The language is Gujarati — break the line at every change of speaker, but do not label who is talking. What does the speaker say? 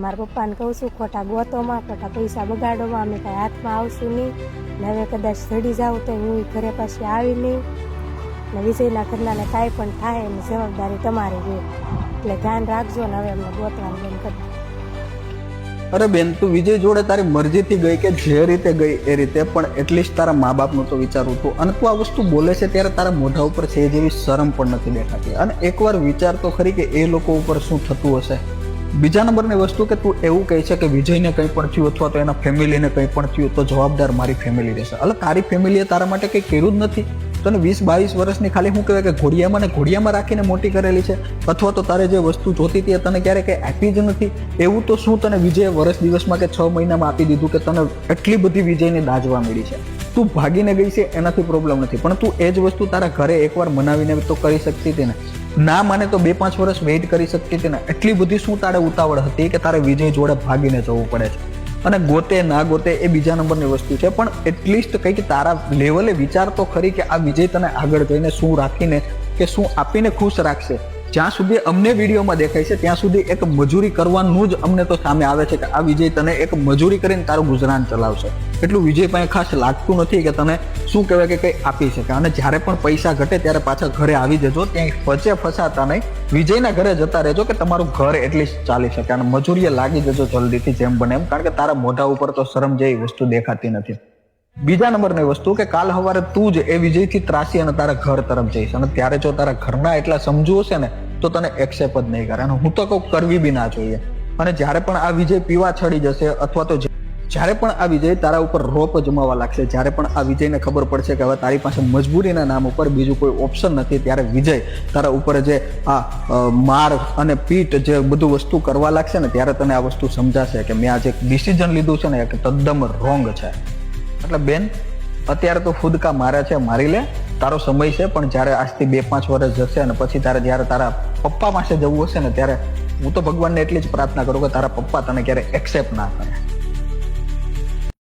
મારા પપ્પાને કહું છું ખોટા ગોતોમાં, ખોટા પૈસા બગાડોમાં અમે કાંઈ હાથમાં આવશું નહીં ને હવે કદાચ ચડી જાઉં તો હું ઘરે પાછી આવી નહીં ને વિજયના ઘરનાને કાંઈ પણ થાય એની જવાબદારી તમારી રહે, એટલે ધ્યાન રાખજો ને હવે અમને ગોતવાનું બંધ કરી.
અરે બેન, તું વિજય જોડે તારી મરજીથી ગઈ કે જે રીતે ગઈ એ રીતે, પણ એટલીસ્ટ તારા મા બાપનું તો વિચારવું હતું. અને તું આ વસ્તુ બોલે છે ત્યારે તારા મોઢા ઉપર છે જેવી શરમ પણ નથી દેખાતી. અને એકવાર વિચાર તો ખરી કે એ લોકો ઉપર શું થતું હશે. બીજા નંબરની વસ્તુ કે તું એવું કહે છે કે વિજયને કંઈ પણ થયું અથવા તો એના ફેમિલીને કંઈ પણ થયું તો જવાબદાર મારી ફેમિલી રહેશે. એટલે તારી ફેમિલીએ તારા માટે કંઈ કર્યું જ નથી. તને 20-22 વર્ષની ખાલી શું કહેવાય કે ઘોડિયામાં રાખીને મોટી કરેલી છે, અથવા તો તારે જે વસ્તુ જોતી હતી એ તને ક્યારે કંઈ આપી જ નથી. એવું તો શું તને વિજયે વર્ષ દિવસમાં કે 6 મહિનામાં આપી દીધું કે તને એટલી બધી વિજયની દાજવા મળી છે? તું ભાગીને ગઈ છે એનાથી પ્રોબ્લેમ નથી, પણ તું એ જ વસ્તુ તારા ઘરે એકવાર મનાવીને તો કરી શકતી હતી ને. ના માને તો 2-5 વર્ષ વેઇટ કરી શકતી હતી ને. એટલી બધી શું તારે ઉતાવળ હતી કે તારે વિજય જોડે ભાગીને જવું પડે છે? અને ગોતે ના ગોતે એ બીજા નંબરની વસ્તુ છે, પણ એટલીસ્ટ કંઈક તારા લેવલે વિચાર તો ખરી કે આ વિજય તને આગળ જઈને શું રાખીને કે શું આપીને ખુશ રાખશે. જ્યાં સુધી અમને વિડીયોમાં દેખાય છે ત્યાં સુધી એક મજૂરી કરવાનું જ અમને તો સામે આવે છે કે આ વિજય તને એક મજૂરી કરીને તારું ગુજરાન ચલાવશે. એટલું વિજય પાસે ખાસ લાગતું નથી કે તને શું કહેવાય કે કંઈ આપી શકે. અને જ્યારે પણ પૈસા ઘટે ત્યારે પાછા ઘરે આવી જજો, ત્યાં વચ્ચે ફસાતા નહીં, વિજયના ઘરે જતા રહેજો કે તમારું ઘર એટલીસ્ટ ચાલી શકે. અને મજૂરીએ લાગી જજો જલ્દીથી જેમ બને એમ, કારણ કે તારા મોઢા ઉપર તો શરમ જેવી વસ્તુ દેખાતી નથી. બીજા નંબરની વસ્તુ કે કાલ સવારે તું જ એ વિજયથી ત્રાસી અને તારા ઘર તરફ જઈશ, અને ત્યારે જો તારા ઘરના એટલા સમજુ હશે ને તો તને એક્સેપ્ટ જ નહીં કરે. અને હું તો કહું કરવી બી ના જોઈએ. અને જ્યારે પણ આ વિજય પીવા ચડી જશે અથવા તો જ્યારે પણ આ વિજય તારા ઉપર રોપ જમાવા લાગશે, જ્યારે પણ આ વિજયને ખબર પડશે કે હવે તારી પાસે મજબૂરીના નામ ઉપર બીજું કોઈ ઓપ્શન નથી, ત્યારે વિજય તારા ઉપર જે આ માર અને પીટ જે બધું વસ્તુ કરવા લાગશે ને, ત્યારે તને આ વસ્તુ સમજાશે કે મેં આ જે ડિસિઝન લીધું છે ને એ તદ્દન રોંગ છે. એટલે બેન, અત્યારે તો ફૂદકા મારે છે, મારી લે, તારો સમય છે. પણ જ્યારે આજથી 2-5 વર્ષ જશે અને પછી જ્યારે તારા પપ્પા પાસે જવું હશે ને, ત્યારે હું તો ભગવાનને એટલી જ પ્રાર્થના કરું કે તારા પપ્પા તને ક્યારે એક્સેપ્ટ ના કરે.